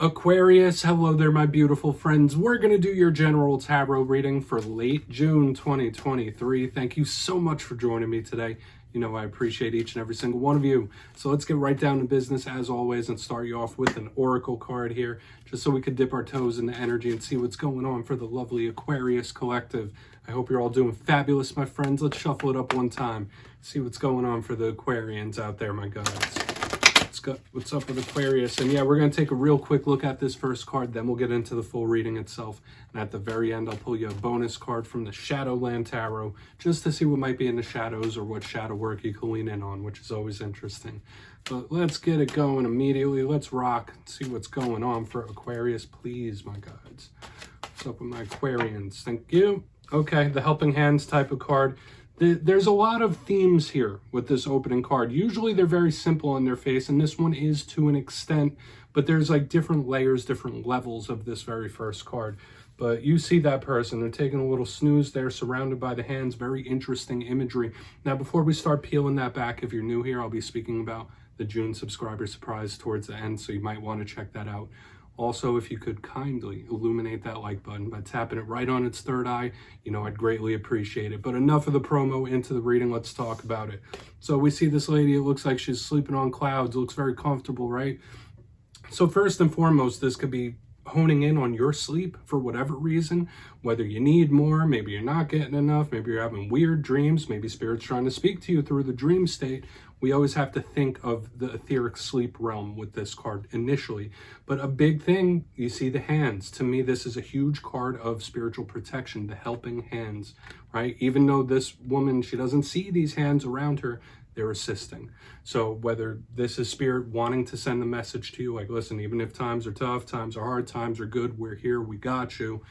Aquarius, hello there, my beautiful friends. We're going to do your general tarot reading for late June 2023. Thank you so much for joining me today. You know, I appreciate each and every single one of you. So let's get right down to business as always and start you off with an oracle card here, just so we could dip our toes in the energy and see what's going on for the lovely Aquarius collective. I hope you're all doing fabulous, my friends. Let's shuffle it up one time. See what's going on for the Aquarians out there, my guys. What's up with Aquarius? And yeah, we're going to take a real quick look at this first card, then we'll get into the full reading itself. And at the very end, I'll pull you a bonus card from the Shadowland Tarot, just to see what might be in the shadows or what shadow work you can lean in on, which is always interesting. But let's get it going immediately. Let's rock and see what's going on for Aquarius, please, my guides. What's up with my Aquarians? Thank you. Okay, the helping hands type of card. There's a lot of themes here with this opening card. Usually they're very simple in their face, and this one is to an extent, but there's like different layers, different levels of this very first card. But you see that person, they're taking a little snooze there, surrounded by the hands. Very interesting imagery. Now, before we start peeling that back, if you're new here, I'll be speaking about the June subscriber surprise towards the end, so you might want to check that out. Also, if you could kindly illuminate that like button by tapping it right on its third eye, you know, I'd greatly appreciate it. But enough of the promo, into the reading, let's talk about it. So we see this lady, it looks like she's sleeping on clouds, looks very comfortable, right? So first and foremost, this could be honing in on your sleep for whatever reason, whether you need more, maybe you're not getting enough, maybe you're having weird dreams, maybe spirit's trying to speak to you through the dream state. We always have to think of the etheric sleep realm with this card initially. But a big thing, you see the hands. To me, this is a huge card of spiritual protection, the helping hands, right? Even though this woman, she doesn't see these hands around her, they're assisting. So whether this is spirit wanting to send a message to you, like, listen, even if times are tough, times are hard, times are good, we're here, we got you.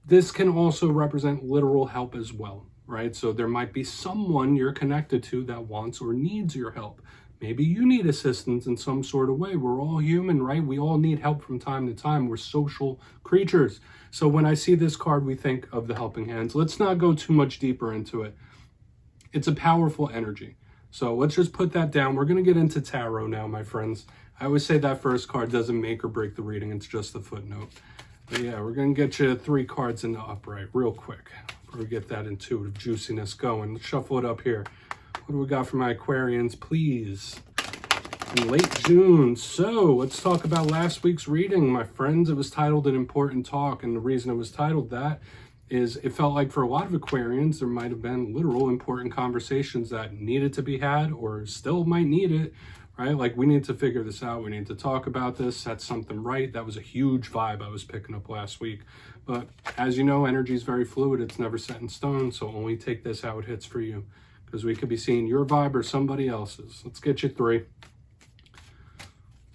This can also represent literal help as well, right? So there might be someone you're connected to that wants or needs your help. Maybe you need assistance in some sort of way. We're all human, right? We all need help from time to time. We're social creatures. So when I see this card, we think of the helping hands. Let's not go too much deeper into it. It's a powerful energy. So let's just put that down. We're going to get into tarot now, my friends. I always say that first card doesn't make or break the reading. It's just a footnote. But yeah, we're going to get you 3 cards in the upright real quick before we get that intuitive juiciness going. Let's shuffle it up here. What do we got for my Aquarians, please? In late June. So let's talk about last week's reading, my friends. It was titled An Important Talk, and the reason it was titled that is it felt like for a lot of Aquarians, there might have been literal important conversations that needed to be had or still might need it, right? Like, we need to figure this out. We need to talk about this, set something right. That was a huge vibe I was picking up last week. But as you know, energy is very fluid. It's never set in stone. So only take this how it hits for you, because we could be seeing your vibe or somebody else's. Let's get you 3.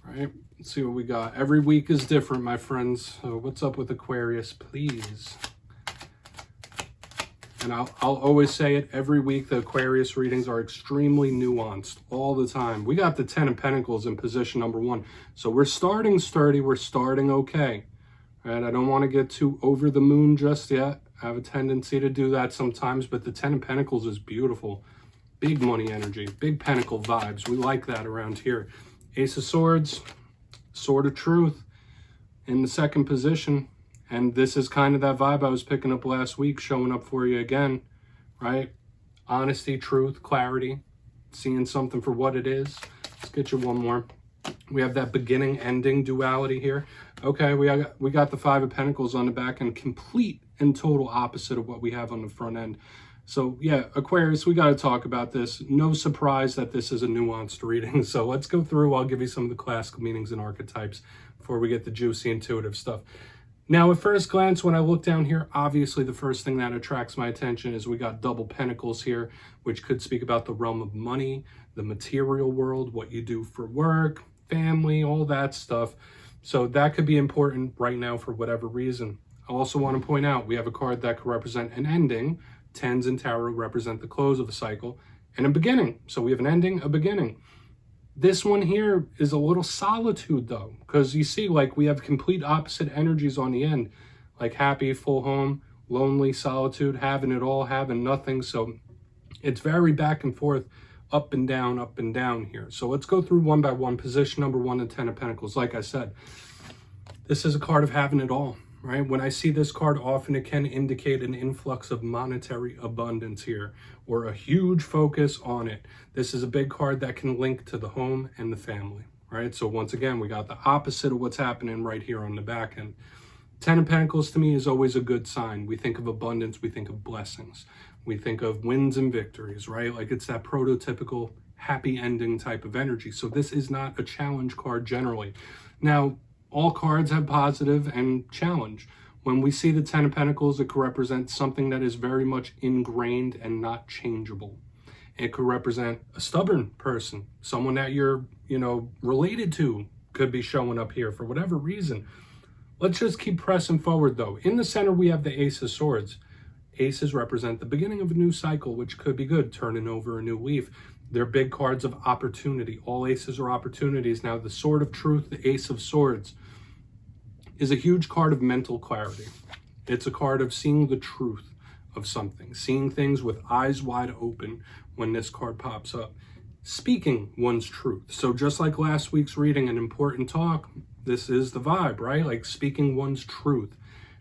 All right, let's see what we got. Every week is different, my friends. So what's up with Aquarius, please? And I'll always say it every week, the Aquarius readings are extremely nuanced all the time. We got the 10 of Pentacles in position number 1. So we're starting sturdy. We're starting okay. Right? I don't want to get too over the moon just yet. I have a tendency to do that sometimes, but the 10 of Pentacles is beautiful. Big money energy, big pentacle vibes. We like that around here. Ace of Swords, Sword of Truth in the second position. And this is kind of that vibe I was picking up last week, showing up for you again, right? Honesty, truth, clarity, seeing something for what it is. Let's get you one more. We have that beginning, ending duality here. Okay, we got the 5 of Pentacles on the back and complete and total opposite of what we have on the front end. So yeah, Aquarius, we got to talk about this. No surprise that this is a nuanced reading. So let's go through. I'll give you some of the classical meanings and archetypes before we get the juicy intuitive stuff. Now, at first glance, when I look down here, obviously the first thing that attracts my attention is we got double pentacles here, which could speak about the realm of money, the material world, what you do for work, family, all that stuff. So that could be important right now for whatever reason. I also want to point out we have a card that could represent an ending. 10s in tarot represent the close of a cycle, and a beginning. So we have an ending, a beginning. This one here is a little solitude though, because you see, like, we have complete opposite energies on the end, like happy, full home, lonely, solitude, having it all, having nothing. So it's very back and forth, up and down here. So let's go through one by one. Position number 1, the 10 of Pentacles. Like I said, This is a card of having it all, right? When I see this card, often it can indicate an influx of monetary abundance here, or a huge focus on it. This is a big card that can link to the home and the family, right? So once again, we got the opposite of what's happening right here on the back end. Ten of Pentacles to me is always a good sign. We think of abundance, we think of blessings, we think of wins and victories, right? Like it's that prototypical happy ending type of energy. So this is not a challenge card generally. Now, all cards have positive and challenge. When we see the Ten of Pentacles, it could represent something that is very much ingrained and not changeable. It could represent a stubborn person, someone that you're, related to could be showing up here for whatever reason. Let's just keep pressing forward though. In the center, we have the Ace of Swords. Aces represent the beginning of a new cycle, which could be good, turning over a new leaf. They're big cards of opportunity. All aces are opportunities. Now, the Sword of Truth, the Ace of Swords, is a huge card of mental clarity. It's a card of seeing the truth of something, seeing things with eyes wide open when this card pops up, speaking one's truth. So just like last week's reading, an important talk, this is the vibe, right? Like speaking one's truth.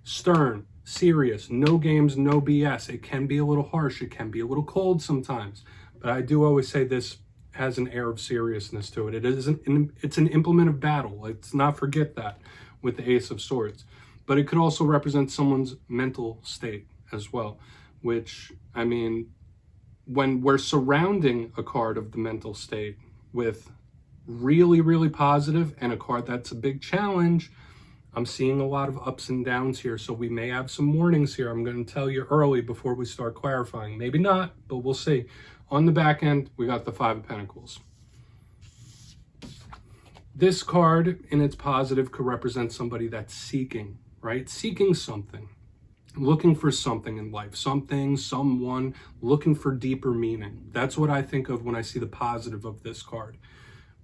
Stern, serious, no games, no BS. It can be a little harsh. It can be a little cold sometimes. But I do always say this has an air of seriousness to it. It's an implement of battle. Let's not forget that with the Ace of Swords. But it could also represent someone's mental state as well, which, I mean, when we're surrounding a card of the mental state with really, really positive and a card that's a big challenge, I'm seeing a lot of ups and downs here. So we may have some warnings here. I'm going to tell you early before we start clarifying. Maybe not, but we'll see. On the back end, we got the Five of Pentacles. This card in its positive could represent somebody that's seeking, right? Seeking something, looking for something in life, something, someone, looking for deeper meaning. That's what I think of when I see the positive of this card.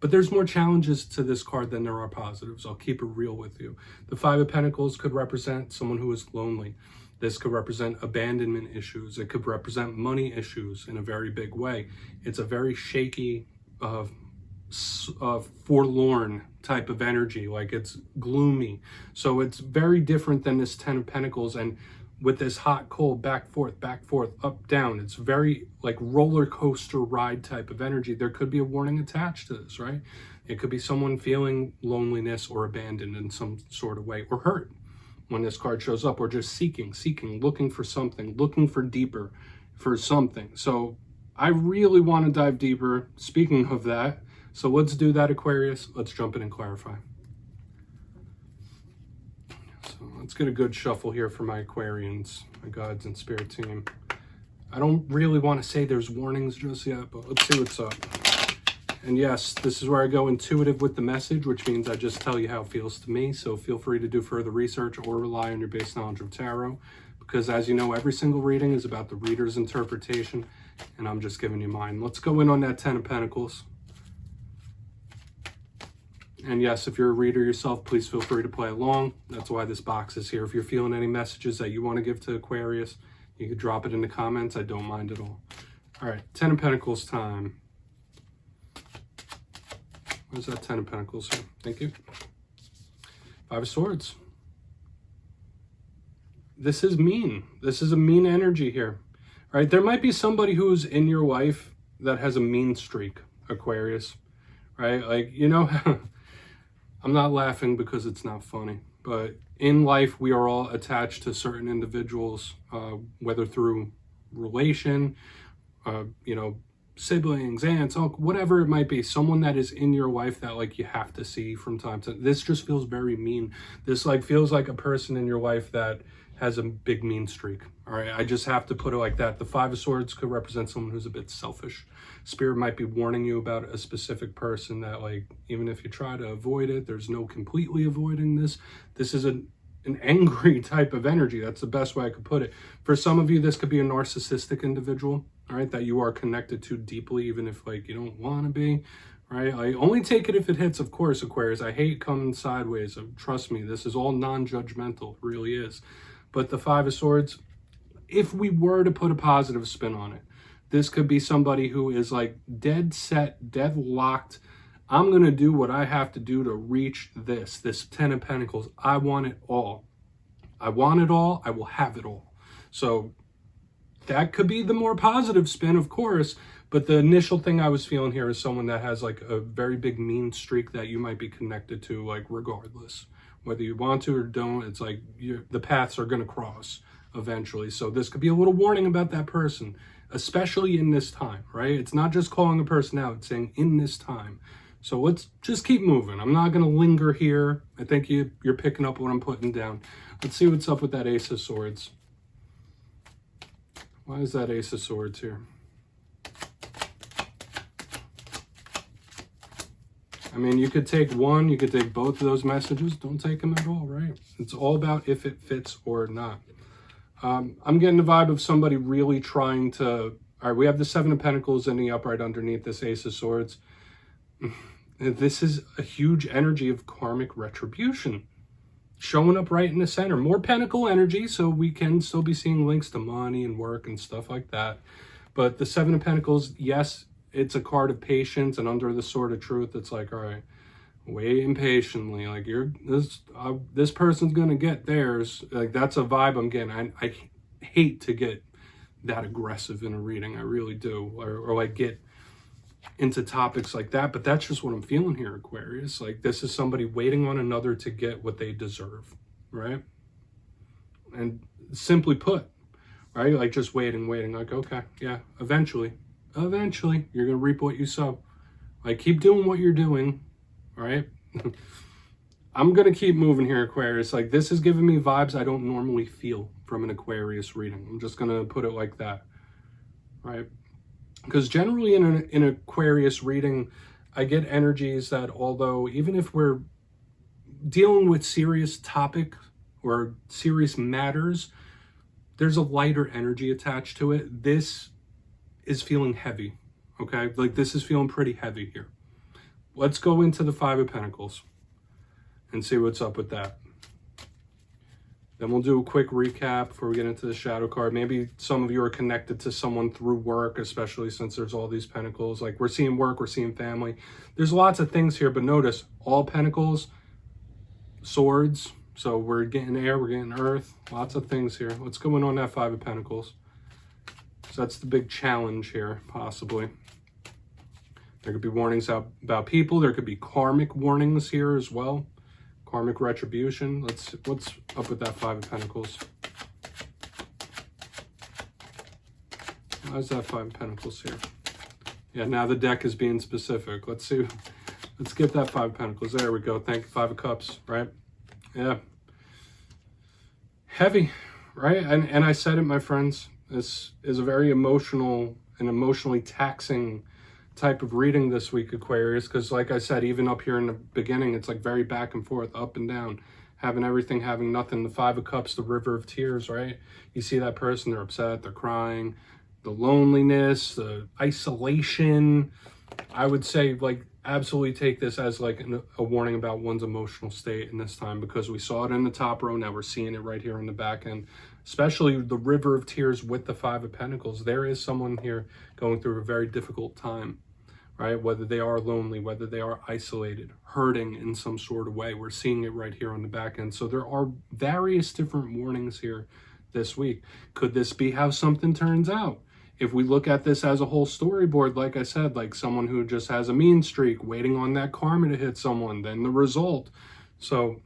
But there's more challenges to this card than there are positives. I'll keep it real with you. The Five of Pentacles could represent someone who is lonely. This could represent abandonment issues. It could represent money issues in a very big way. It's a very shaky, forlorn type of energy. Like it's gloomy. So it's very different than this Ten of Pentacles. And with this hot, cold, back, forth, up, down, it's very like roller coaster ride type of energy. There could be a warning attached to this, right? It could be someone feeling loneliness or abandoned in some sort of way, or hurt when this card shows up, or just seeking, looking for something, looking for deeper, for something. So I really want to dive deeper. Speaking of that, so let's do that, Aquarius. Let's jump in and clarify. So let's get a good shuffle here for my Aquarians, my gods and spirit team. I don't really want to say there's warnings just yet, but let's see what's up. And yes, this is where I go intuitive with the message, which means I just tell you how it feels to me. So feel free to do further research or rely on your base knowledge of tarot, because as you know, every single reading is about the reader's interpretation, and I'm just giving you mine. Let's go in on that Ten of Pentacles. And yes, if you're a reader yourself, please feel free to play along. That's why this box is here. If you're feeling any messages that you want to give to Aquarius, you can drop it in the comments. I don't mind at all. All right, Ten of Pentacles time. Where's that Ten of Pentacles here? Thank you. Five of Swords. This is mean. This is a mean energy here. All right, there might be somebody who's in your life that has a mean streak, Aquarius, right? Like, I'm not laughing because it's not funny, but in life, we are all attached to certain individuals, whether through relation, siblings, aunts, uncle, whatever it might be, someone that is in your life that like you have to see from time to time. This just feels very mean. This like feels like a person in your life that has a big mean streak. All right, I just have to put it like that. The Five of Swords could represent someone who's a bit selfish. Spirit might be warning you about a specific person that like, even if you try to avoid it, there's no completely avoiding this. This is an angry type of energy. That's the best way I could put it. For some of you, this could be a narcissistic individual, all right, that you are connected to deeply, even if like you don't want to be, right? I only take it if it hits, of course, Aquarius. I hate coming sideways. Trust me, this is all non-judgmental. It really is. But the Five of Swords, if we were to put a positive spin on it, this could be somebody who is like dead set, dead locked I'm going to do what I have to do to reach this 10 of Pentacles. I want it all. I want it all. I will have it all. So that could be the more positive spin, of course. But the initial thing I was feeling here is someone that has like a very big mean streak that you might be connected to, like regardless. Whether you want to or don't, it's like the paths are going to cross eventually. So this could be a little warning about that person, especially in this time, right? It's not just calling a person out, it's saying in this time. So let's just keep moving. I'm not going to linger here. I think you're picking up what I'm putting down. Let's see what's up with that Ace of Swords. Why is that Ace of Swords here? I mean, you could take one, you could take both of those messages. Don't take them at all, right? It's all about if it fits or not. I'm getting the vibe of somebody really trying to... All right, we have the Seven of Pentacles in the upright underneath this Ace of Swords. This is a huge energy of karmic retribution. Showing up right in the center. More pentacle energy, so we can still be seeing links to money and work and stuff like that. But the Seven of Pentacles, yes, it's a card of patience, and under the Sword of Truth, it's like, all right, waiting patiently. Like, this person's gonna get theirs. Like, that's a vibe I'm getting. I hate to get that aggressive in a reading. I really do. Or like get into topics like that, but that's just what I'm feeling here, Aquarius. Like, this is somebody waiting on another to get what they deserve, right? And simply put, right? Like, just waiting, like, okay, yeah, eventually you're gonna reap what you sow. Like, keep doing what you're doing, right? I'm gonna keep moving here, Aquarius. Like, this is giving me vibes I don't normally feel from an Aquarius reading. I'm just gonna put it like that, right? Because generally in an Aquarius reading, I get energies that, although even if we're dealing with serious topic or serious matters, there's a lighter energy attached to it. This is feeling heavy, okay? Like, this is feeling pretty heavy here. Let's go into the Five of Pentacles and see what's up with that. Then we'll do a quick recap before we get into the shadow card. Maybe some of you are connected to someone through work, especially since there's all these pentacles. Like, we're seeing work, we're seeing family. There's lots of things here, but notice all pentacles, swords. So we're getting air, we're getting earth, lots of things here. What's going on that Five of Pentacles? So that's the big challenge here, possibly. There could be warnings about people. There could be karmic warnings here as well. Karmic retribution. What's up with that Five of Pentacles? How's that Five of Pentacles here? Yeah, now the deck is being specific. Let's see. Let's get that Five of Pentacles. There we go. Thank you, Five of Cups, right? Yeah. Heavy, right? And I said it, my friends. This is a very emotional and emotionally taxing type of reading this week, Aquarius, because like I said, even up here in the beginning, it's like very back and forth, up and down, having everything, having nothing. The Five of Cups, the river of tears, right? You see that person, they're upset, they're crying, the loneliness, the isolation. I would say, like, absolutely take this as like a warning about one's emotional state in this time, because we saw it in the top row, now we're seeing it right here in the back end, especially the river of tears with the Five of Pentacles. There is someone here going through a very difficult time, right? Whether they are lonely, whether they are isolated, hurting in some sort of way. We're seeing it right here on the back end. So there are various different warnings here this week. Could this be how something turns out? If we look at this as a whole storyboard, like I said, like someone who just has a mean streak, waiting on that karma to hit someone, then the result. So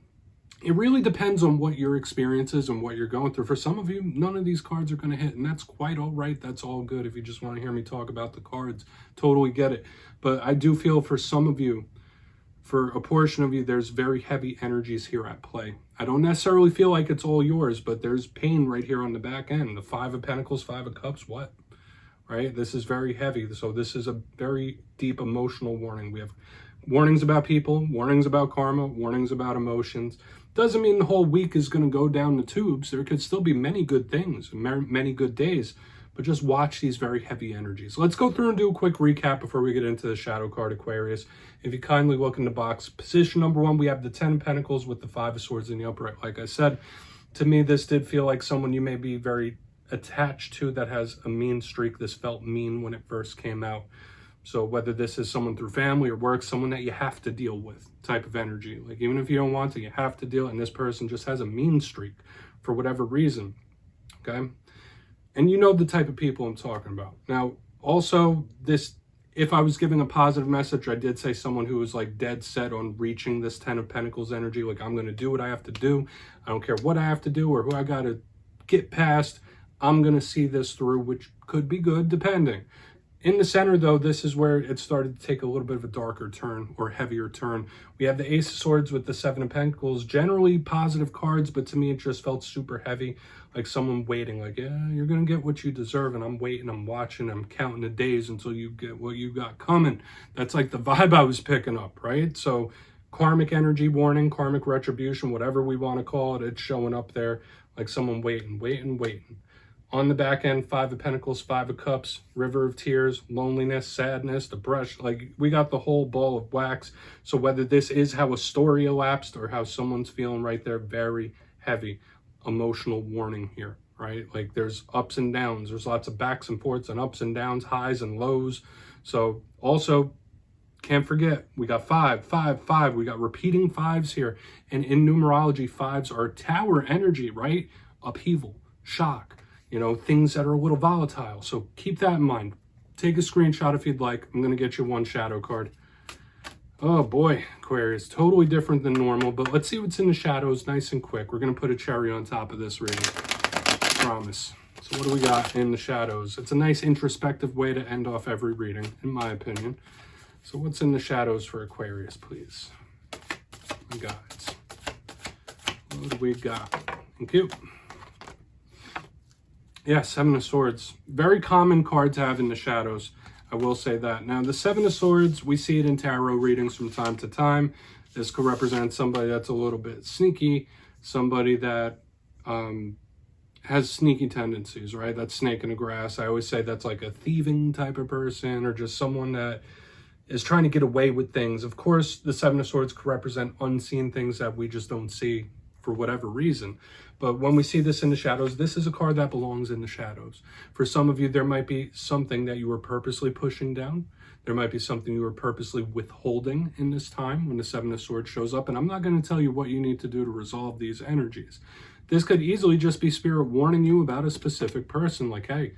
it really depends on what your experience is and what you're going through. For some of you, none of these cards are going to hit, and that's quite all right. That's all good. If you just want to hear me talk about the cards, totally get it. But I do feel for some of you, for a portion of you, there's very heavy energies here at play. I don't necessarily feel like it's all yours, but there's pain right here on the back end. The Five of Pentacles, Five of Cups, what? Right? This is very heavy. So this is a very deep emotional warning. We have warnings about people, warnings about karma, warnings about emotions. Doesn't mean the whole week is going to go down the tubes. There could still be many good things, many good days, but just watch these very heavy energies. Let's go through and do a quick recap before we get into the shadow card, Aquarius. If you kindly look in the box, position number one, we have the 10 of Pentacles with the Five of Swords in the upright. Like I said, to me, this did feel like someone you may be very attached to that has a mean streak. This felt mean when it first came out. So whether this is someone through family or work, someone that you have to deal with type of energy. Like even if you don't want to, you have to deal, and this person just has a mean streak for whatever reason, okay? And you know the type of people I'm talking about. Now, also this, if I was giving a positive message, I did say someone who was like dead set on reaching this 10 of Pentacles energy. Like I'm going to do what I have to do. I don't care what I have to do or who I got to get past. I'm going to see this through, which could be good depending. In the center, though, this is where it started to take a little bit of a darker turn or heavier turn. We have the Ace of Swords with the Seven of Pentacles, generally positive cards, but to me, it just felt super heavy, like someone waiting, like, yeah, you're going to get what you deserve, and I'm waiting, I'm watching, I'm counting the days until you get what you got coming. That's like the vibe I was picking up, right? So karmic energy warning, karmic retribution, whatever we want to call it, it's showing up there like someone waiting. On the back end, Five of Pentacles, Five of Cups, River of Tears, loneliness, sadness, depression. Like we got the whole ball of wax. So whether this is how a story elapsed or how someone's feeling right there, very heavy emotional warning here, right? Like there's ups and downs. There's lots of backs and forths and ups and downs, highs and lows. So also can't forget, we got 5, 5, 5. We got repeating fives here. And in numerology, fives are tower energy, right? Upheaval, shock. You know, things that are a little volatile. So keep that in mind. Take a screenshot if you'd like. I'm going to get you one shadow card. Oh boy, Aquarius. Totally different than normal, but let's see what's in the shadows nice and quick. We're going to put a cherry on top of this reading. Promise. So what do we got in the shadows? It's a nice introspective way to end off every reading, in my opinion. So what's in the shadows for Aquarius, please? My guides. What do we got? Thank you. Yeah, Seven of Swords. Very common card to have in the shadows. I will say that. Now, the Seven of Swords, we see it in tarot readings from time to time. This could represent somebody that's a little bit sneaky, somebody that has sneaky tendencies, right? That snake in the grass. I always say that's like a thieving type of person or just someone that is trying to get away with things. Of course, the Seven of Swords could represent unseen things that we just don't see for whatever reason. But when we see this in the shadows, this is a card that belongs in the shadows. For some of you, there might be something that you were purposely pushing down. There might be something you were purposely withholding in this time when the Seven of Swords shows up. And I'm not going to tell you what you need to do to resolve these energies. This could easily just be Spirit warning you about a specific person. Like, hey,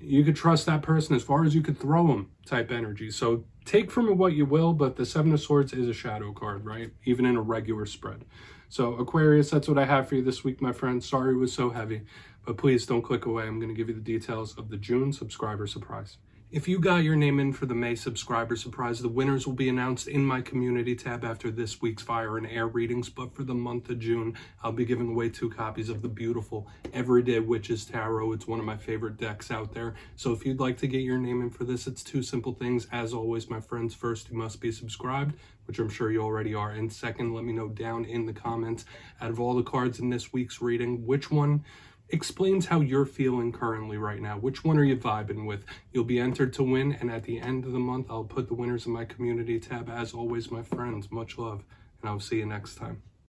you could trust that person as far as you could throw them type energy. So take from it what you will, but the Seven of Swords is a shadow card, right? Even in a regular spread. So Aquarius, that's what I have for you this week, my friend. Sorry it was so heavy, but please don't click away. I'm going to give you the details of the June subscriber surprise. If you got your name in for the May subscriber surprise, the winners will be announced in my community tab after this week's Fire and Air readings. But for the month of June, I'll be giving away 2 copies of the beautiful Everyday Witches Tarot. It's one of my favorite decks out there. So if you'd like to get your name in for this, it's 2 simple things. As always, my friends, first, you must be subscribed, which I'm sure you already are. And second, let me know down in the comments, out of all the cards in this week's reading, which one explains how you're feeling currently right now. Which one are you vibing with? You'll be entered to win, and at the end of the month, I'll put the winners in my community tab. As always, my friends, much love, and I'll see you next time.